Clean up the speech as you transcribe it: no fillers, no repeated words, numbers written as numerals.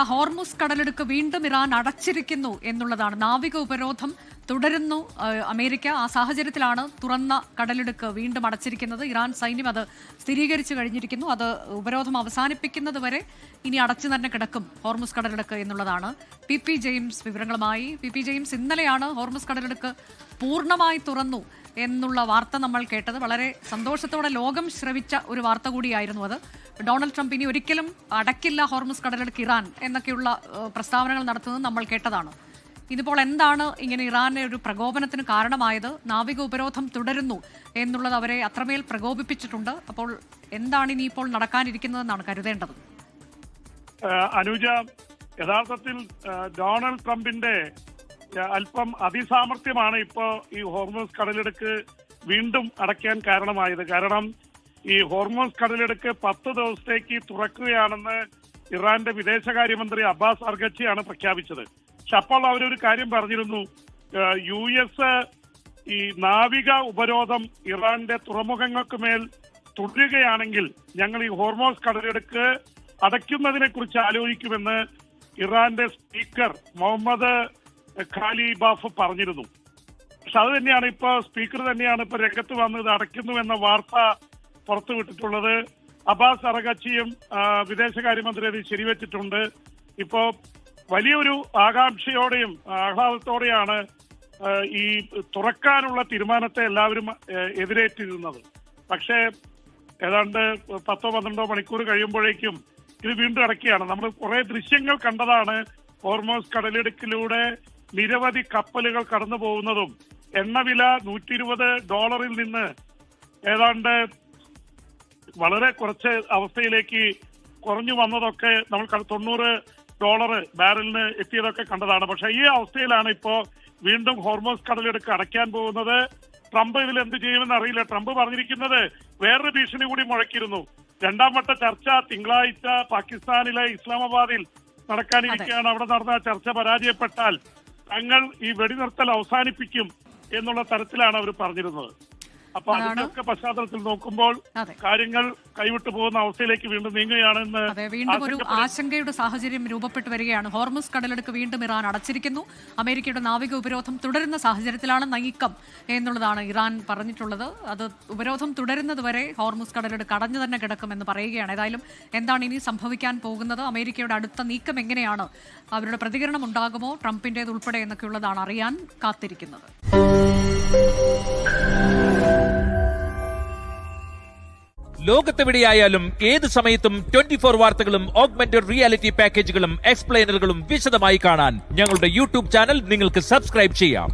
Hormuz കടലിടുക്ക് വീണ്ടും Iran അടച്ചിരിക്കുന്നു എന്നുള്ളതാണ്. നാവിക ഉപരോധം തുടരുന്നു അമേരിക്ക. ആ സാഹചര്യത്തിലാണ് തുറന്ന കടലിടുക്ക് വീണ്ടും അടച്ചിരിക്കുന്നത്. ഇറാൻ സൈന്യം അത് സ്ഥിരീകരിച്ചു കഴിഞ്ഞിരിക്കുന്നു. അത് ഉപരോധം അവസാനിപ്പിക്കുന്നത് വരെ ഇനി അടച്ചു തന്നെ കിടക്കും ഹോർമുസ് കടലിടുക്ക് എന്നുള്ളതാണ്. പി ജെയിംസ് വിവരങ്ങളുമായി. പി ജെയിംസ്, ഇന്നലെയാണ് ഹോർമുസ് കടലിടുക്ക് പൂർണ്ണമായി തുറന്നു എന്നുള്ള വാർത്ത നമ്മൾ കേട്ടത്. വളരെ സന്തോഷത്തോടെ ലോകം ശ്രവിച്ച ഒരു വാർത്ത കൂടിയായിരുന്നു അത്. ഡൊണാൾഡ് ട്രംപ് ഇനി ഒരിക്കലും അടക്കില്ല ഹോർമുസ് കടലിടുക്ക് ഇറാൻ എന്നൊക്കെയുള്ള പ്രസ്താവനകൾ നടത്തുന്നത് നമ്മൾ കേട്ടതാണ്. ഇതിപ്പോൾ എന്താണ് ഇങ്ങനെ ഇറാനെ ഒരു പ്രകോപനത്തിന് കാരണമായത്? നാവിക ഉപരോധം തുടരുന്നു എന്നുള്ളത് അവരെ അത്രമേൽ പ്രകോപിപ്പിച്ചിട്ടുണ്ട്. അപ്പോൾ എന്താണ് ഇനിയിപ്പോൾ നടക്കാനിരിക്കുന്നതെന്നാണ് കരുതേണ്ടത്? അനുജ, യഥാർത്ഥത്തിൽ ഡൊണാൾഡ് ട്രംപിന്റെ അല്പം അതിസാമർഥ്യമാണ് ഇപ്പോ ഈ ഹോർമുസ് കടലിടുക്ക് വീണ്ടും അടയ്ക്കാൻ കാരണമായത്. കാരണം ഈ ഹോർമുസ് കടലിടുക്ക് 10 ദിവസത്തേക്ക് തുറക്കുകയാണെന്ന് ഇറാന്റെ വിദേശകാര്യമന്ത്രി അബ്ബാസ് അർഗച്ചിയാണ് പ്രഖ്യാപിച്ചത്. പക്ഷെ അപ്പോൾ അവരൊരു കാര്യം പറഞ്ഞിരുന്നു, US ഈ നാവിക ഉപരോധം ഇറാന്റെ തുറമുഖങ്ങൾക്ക് മേൽ തുടരുകയാണെങ്കിൽ ഞങ്ങൾ ഈ ഹോർമുസ് കടലിടുക്ക് അടയ്ക്കുന്നതിനെ കുറിച്ച് ആലോചിക്കുമെന്ന് ഇറാന്റെ സ്പീക്കർ മുഹമ്മദ് ഖാലിബാഫ് പറഞ്ഞിരുന്നു. പക്ഷെ അത് തന്നെയാണ് ഇപ്പൊ സ്പീക്കർ തന്നെയാണ് ഇപ്പൊ രംഗത്ത് വന്നത് അടയ്ക്കുന്നു എന്ന വാർത്ത പുറത്തുവിട്ടിട്ടുള്ളത്. അബ്ബാസ് അറഗച്ചിയും വിദേശകാര്യമന്ത്രി അത് ശരിവെച്ചിട്ടുണ്ട്. ഇപ്പോ വലിയൊരു ആകാംക്ഷയോടെയും ആഹ്ലാദത്തോടെയാണ് ഈ തുറക്കാനുള്ള തീരുമാനത്തെ എല്ലാവരും എതിരേറ്റിരുന്നത്. പക്ഷേ ഏതാണ്ട് 10-12 മണിക്കൂർ കഴിയുമ്പോഴേക്കും ഇത് വീണ്ടും അടയ്ക്കുകയാണ്. നമ്മൾ കുറെ ദൃശ്യങ്ങൾ കണ്ടതാണ്. ഹോർമുസ് കടലിടുക്കിലൂടെ നിരവധി കപ്പലുകൾ കടന്നു പോകുന്നതും എണ്ണവില $120 നിന്ന് ഏതാണ്ട് വളരെ കുറച്ച് അവസ്ഥയിലേക്ക് കുറഞ്ഞു വന്നതൊക്കെ നമ്മൾ $90 ബാരലിന് എത്തിയതൊക്കെ കണ്ടതാണ്. പക്ഷെ ഈ അവസ്ഥയിലാണ് ഇപ്പോ വീണ്ടും ഹോർമുസ് കടലിടുക്ക് അടയ്ക്കാൻ പോകുന്നത്. ട്രംപ് ഇതിൽ എന്ത് ചെയ്യുമെന്ന് അറിയില്ല. ട്രംപ് പറഞ്ഞിരിക്കുന്നത് വേറൊരു ഭീഷണി കൂടി മുഴക്കിയിരുന്നു. 2ാം വട്ട ചർച്ച തിങ്കളാഴ്ച പാകിസ്ഥാനിലെ ഇസ്ലാമാബാദിൽ നടക്കാനിരിക്കുകയാണ്. അവിടെ നടന്ന ചർച്ച പരാജയപ്പെട്ടാൽ തങ്ങൾ ഈ വെടിനിർത്തൽ അവസാനിപ്പിക്കും എന്നുള്ള തരത്തിലാണ് അവർ പറഞ്ഞിരുന്നത്. അപ്പൊ അതിന്റെയൊക്കെ പശ്ചാത്തലത്തിൽ നോക്കുമ്പോൾ കാര്യങ്ങൾ കൈവിട്ടു പോകുന്ന അവസ്ഥയിലേക്ക് വീണ്ടും നീങ്ങുകയാണെന്ന് വീണ്ടും ഒരു ആശങ്കയുടെ സാഹചര്യം രൂപപ്പെട്ടു വരികയാണ്. ഹോർമുസ് കടലിടുക്ക് വീണ്ടും ഇറാൻ അടച്ചിരിക്കുന്നു. അമേരിക്കയുടെ നാവിക ഉപരോധം തുടരുന്ന സാഹചര്യത്തിലാണ് നീക്കം എന്നുള്ളതാണ് ഇറാൻ പറഞ്ഞിട്ടുള്ളത്. അത് ഉപരോധം തുടരുന്നത് വരെ ഹോർമുസ് കടലിടുക്ക് അടഞ്ഞു തന്നെ കിടക്കുമെന്ന് പറയുകയാണ്. ഏതായാലും എന്താണ് ഇനി സംഭവിക്കാൻ പോകുന്നത്? അമേരിക്കയുടെ അടുത്ത നീക്കം എങ്ങനെയാണ്? അവരുടെ പ്രതികരണം ഉണ്ടാകുമോ? ട്രംപിന്റേത് ഉൾപ്പെടെ എന്നൊക്കെയുള്ളതാണ് അറിയാൻ കാത്തിരിക്കുന്നത്. ലോകത്തെവിടെയായാലും ഏത് സമയത്തും 24 വാർത്തകളും ഓഗ്മെന്റഡ് റിയാലിറ്റി പാക്കേജുകളും എക്സ്പ്ലെയിനറുകളും വിശദമായി കാണാൻ ഞങ്ങളുടെ യൂട്യൂബ് ചാനൽ നിങ്ങൾക്ക് സബ്സ്ക്രൈബ് ചെയ്യാം.